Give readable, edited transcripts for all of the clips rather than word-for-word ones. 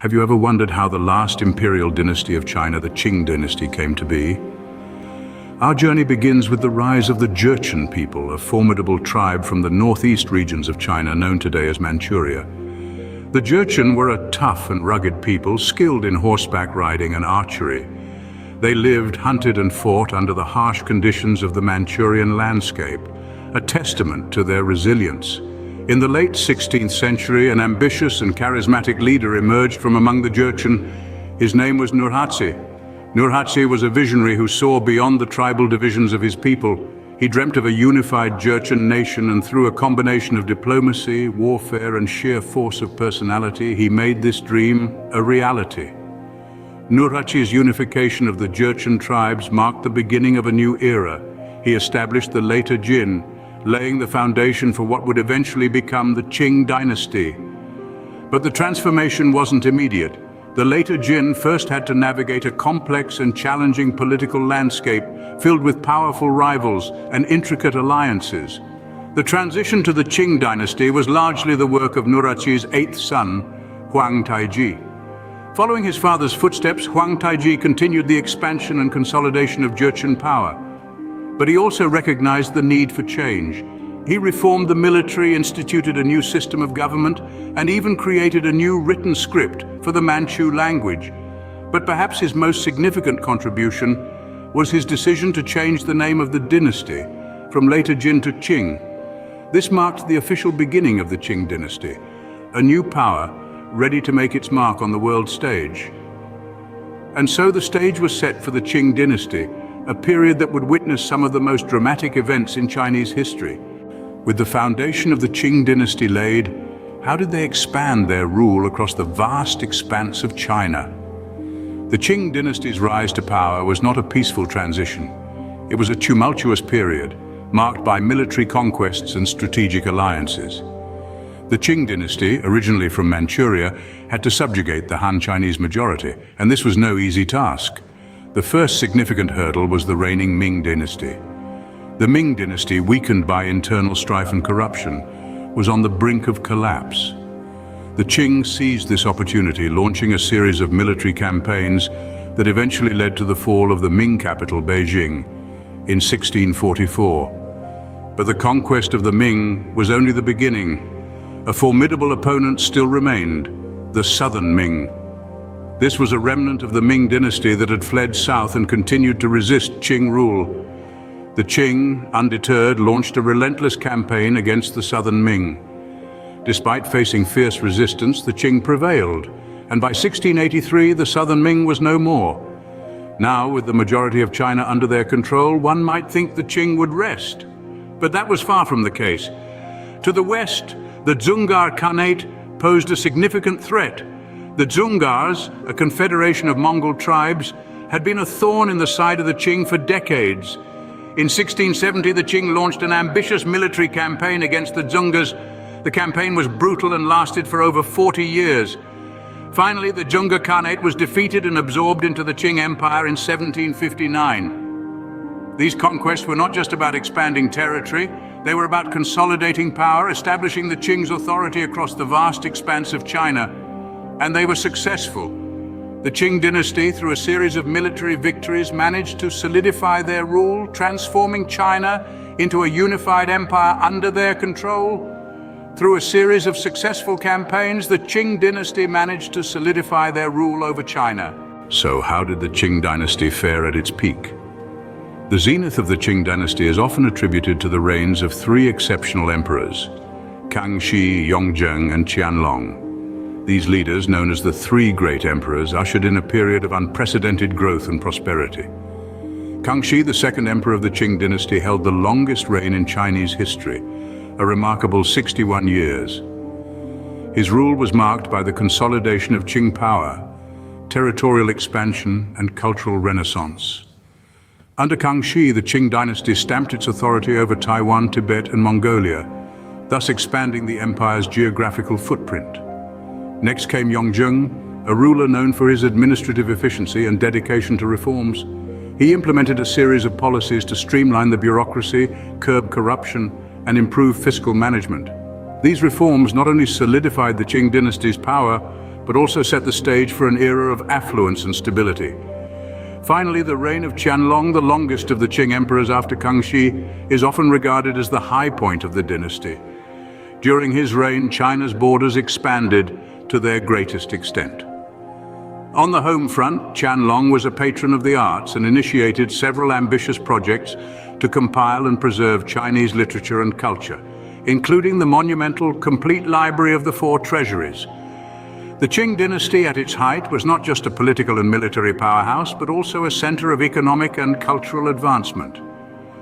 Have you ever wondered how the last imperial dynasty of China, the Qing dynasty, came to be? Our journey begins with the rise of the Jurchen people, a formidable tribe from the northeast regions of China known today as Manchuria. The Jurchen were a tough and rugged people, skilled in horseback riding and archery. They lived, hunted and fought under the harsh conditions of the Manchurian landscape, a testament to their resilience. In the late 16th century, an ambitious and charismatic leader emerged from among the Jurchen. His name was Nurhaci. Nurhaci was a visionary who saw beyond the tribal divisions of his people. He dreamt of a unified Jurchen nation, and through a combination of diplomacy, warfare, and sheer force of personality, he made this dream a reality. Nurhaci's unification of the Jurchen tribes marked the beginning of a new era. He established the later Jin, laying the foundation for what would eventually become the Qing dynasty. But the transformation wasn't immediate. The later Jin first had to navigate a complex and challenging political landscape filled with powerful rivals and intricate alliances. The transition to the Qing dynasty was largely the work of Nurhaci's eighth son, Huang Taiji. Following his father's footsteps, Huang Taiji continued the expansion and consolidation of Jurchen power. But he also recognized the need for change. He reformed the military, instituted a new system of government, and even created a new written script for the Manchu language. But perhaps his most significant contribution was his decision to change the name of the dynasty from later Jin to Qing. This marked the official beginning of the Qing dynasty, a new power ready to make its mark on the world stage. And so the stage was set for the Qing dynasty, a period that would witness some of the most dramatic events in Chinese history. With the foundation of the Qing dynasty laid, how did they expand their rule across the vast expanse of China? The Qing dynasty's rise to power was not a peaceful transition. It was a tumultuous period, marked by military conquests and strategic alliances. The Qing dynasty, originally from Manchuria, had to subjugate the Han Chinese majority, and this was no easy task. The first significant hurdle was the reigning Ming dynasty. The Ming dynasty, weakened by internal strife and corruption, was on the brink of collapse. The Qing seized this opportunity, launching a series of military campaigns that eventually led to the fall of the Ming capital, Beijing, in 1644. But the conquest of the Ming was only the beginning. A formidable opponent still remained, the Southern Ming. This was a remnant of the Ming dynasty that had fled south and continued to resist Qing rule. The Qing, undeterred, launched a relentless campaign against the Southern Ming. Despite facing fierce resistance, the Qing prevailed, and by 1683 the Southern Ming was no more. Now, with the majority of China under their control, one might think the Qing would rest. But that was far from the case. To the west, the Dzungar Khanate posed a significant threat. The Dzungars, a confederation of Mongol tribes, had been a thorn in the side of the Qing for decades. In 1670, the Qing launched an ambitious military campaign against the Dzungars. The campaign was brutal and lasted for over 40 years. Finally, the Dzungar Khanate was defeated and absorbed into the Qing Empire in 1759. These conquests were not just about expanding territory, they were about consolidating power, establishing the Qing's authority across the vast expanse of China. And they were successful. The Qing dynasty, through a series of military victories, managed to solidify their rule, transforming China into a unified empire under their control. Through a series of successful campaigns, the Qing dynasty managed to solidify their rule over China. So how did the Qing dynasty fare at its peak? The zenith of the Qing dynasty is often attributed to the reigns of three exceptional emperors, Kangxi, Yongzheng, and Qianlong. These leaders, known as the Three Great Emperors, ushered in a period of unprecedented growth and prosperity. Kangxi, the second emperor of the Qing dynasty, held the longest reign in Chinese history, a remarkable 61 years. His rule was marked by the consolidation of Qing power, territorial expansion, and cultural renaissance. Under Kangxi, the Qing dynasty stamped its authority over Taiwan, Tibet, and Mongolia, thus expanding the empire's geographical footprint. Next came Yongzheng, a ruler known for his administrative efficiency and dedication to reforms. He implemented a series of policies to streamline the bureaucracy, curb corruption, and improve fiscal management. These reforms not only solidified the Qing dynasty's power, but also set the stage for an era of affluence and stability. Finally, the reign of Qianlong, the longest of the Qing emperors after Kangxi, is often regarded as the high point of the dynasty. During his reign, China's borders expanded to their greatest extent. On the home front, Qianlong was a patron of the arts and initiated several ambitious projects to compile and preserve Chinese literature and culture, including the monumental complete library of the Four Treasuries. The Qing dynasty at its height was not just a political and military powerhouse, but also a center of economic and cultural advancement.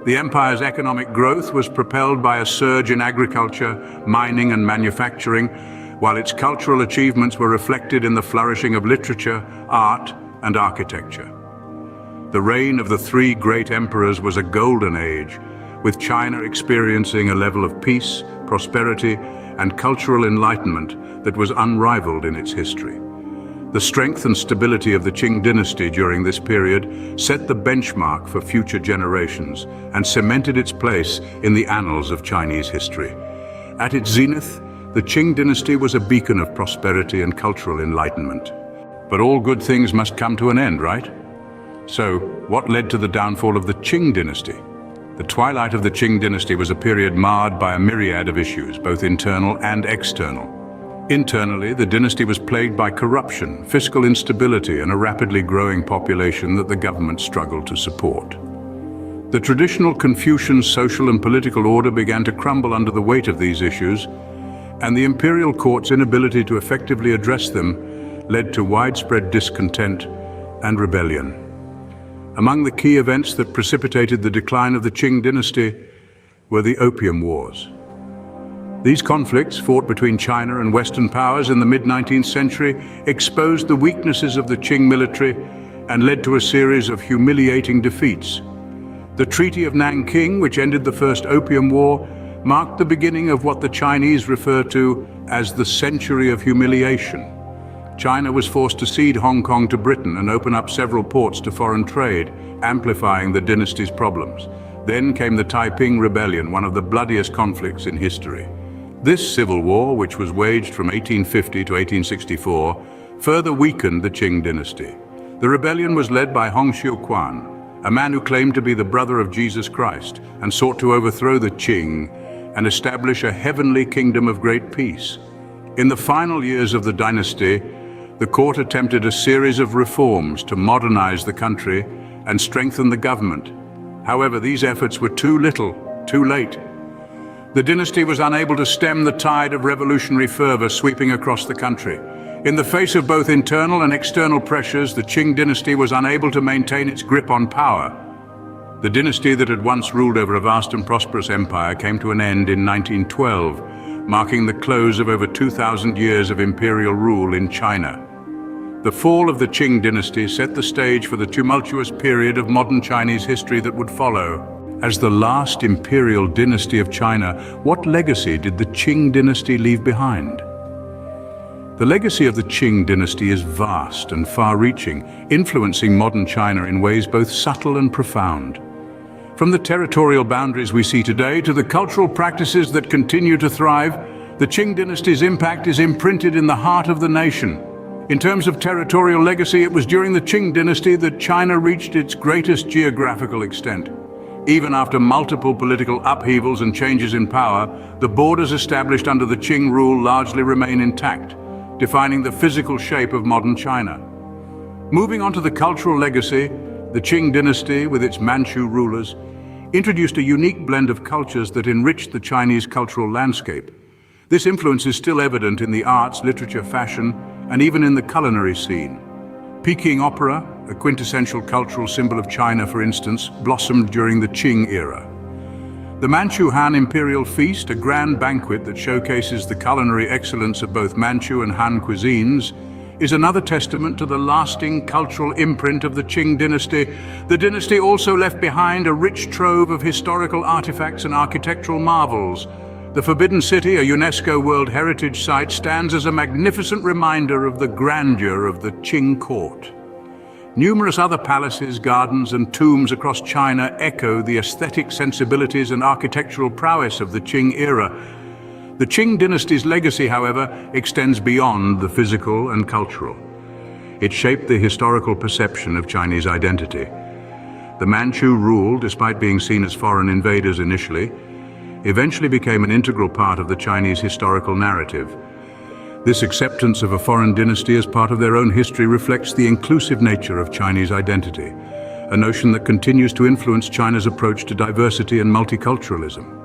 The empire's economic growth was propelled by a surge in agriculture, mining and manufacturing, while its cultural achievements were reflected in the flourishing of literature, art, and architecture. The reign of the three great emperors was a golden age, with China experiencing a level of peace, prosperity, and cultural enlightenment that was unrivaled in its history. The strength and stability of the Qing dynasty during this period set the benchmark for future generations and cemented its place in the annals of Chinese history. At its zenith, the Qing dynasty was a beacon of prosperity and cultural enlightenment. But all good things must come to an end, right? So, what led to the downfall of the Qing dynasty? The twilight of the Qing dynasty was a period marred by a myriad of issues, both internal and external. Internally, the dynasty was plagued by corruption, fiscal instability, and a rapidly growing population that the government struggled to support. The traditional Confucian social and political order began to crumble under the weight of these issues, and the imperial court's inability to effectively address them led to widespread discontent and rebellion. Among the key events that precipitated the decline of the Qing dynasty were the Opium Wars. These conflicts, fought between China and Western powers in the mid-19th century, exposed the weaknesses of the Qing military and led to a series of humiliating defeats. The Treaty of Nanking, which ended the First Opium War, marked the beginning of what the Chinese refer to as the Century of Humiliation. China was forced to cede Hong Kong to Britain and open up several ports to foreign trade, amplifying the dynasty's problems. Then came the Taiping Rebellion, one of the bloodiest conflicts in history. This civil war, which was waged from 1850 to 1864, further weakened the Qing dynasty. The rebellion was led by Hong Xiuquan, a man who claimed to be the brother of Jesus Christ and sought to overthrow the Qing and establish a heavenly kingdom of great peace. In the final years of the dynasty, the court attempted a series of reforms to modernize the country and strengthen the government. However, these efforts were too little, too late. The dynasty was unable to stem the tide of revolutionary fervor sweeping across the country. In the face of both internal and external pressures, the Qing dynasty was unable to maintain its grip on power. The dynasty that had once ruled over a vast and prosperous empire came to an end in 1912, marking the close of over 2,000 years of imperial rule in China. The fall of the Qing dynasty set the stage for the tumultuous period of modern Chinese history that would follow. As the last imperial dynasty of China, what legacy did the Qing dynasty leave behind? The legacy of the Qing dynasty is vast and far-reaching, influencing modern China in ways both subtle and profound. From the territorial boundaries we see today to the cultural practices that continue to thrive, the Qing dynasty's impact is imprinted in the heart of the nation. In terms of territorial legacy, it was during the Qing dynasty that China reached its greatest geographical extent. Even after multiple political upheavals and changes in power, the borders established under the Qing rule largely remain intact, defining the physical shape of modern China. Moving on to the cultural legacy, the Qing dynasty, with its Manchu rulers, introduced a unique blend of cultures that enriched the Chinese cultural landscape. This influence is still evident in the arts, literature, fashion, and even in the culinary scene. Peking opera, a quintessential cultural symbol of China, for instance, blossomed during the Qing era. The Manchu Han Imperial Feast, a grand banquet that showcases the culinary excellence of both Manchu and Han cuisines, is another testament to the lasting cultural imprint of the Qing dynasty. The dynasty also left behind a rich trove of historical artifacts and architectural marvels. The Forbidden City, a UNESCO World Heritage Site, stands as a magnificent reminder of the grandeur of the Qing court. Numerous other palaces, gardens, and tombs across China echo the aesthetic sensibilities and architectural prowess of the Qing era. The Qing dynasty's legacy, however, extends beyond the physical and cultural. It shaped the historical perception of Chinese identity. The Manchu rule, despite being seen as foreign invaders initially, eventually became an integral part of the Chinese historical narrative. This acceptance of a foreign dynasty as part of their own history reflects the inclusive nature of Chinese identity, a notion that continues to influence China's approach to diversity and multiculturalism.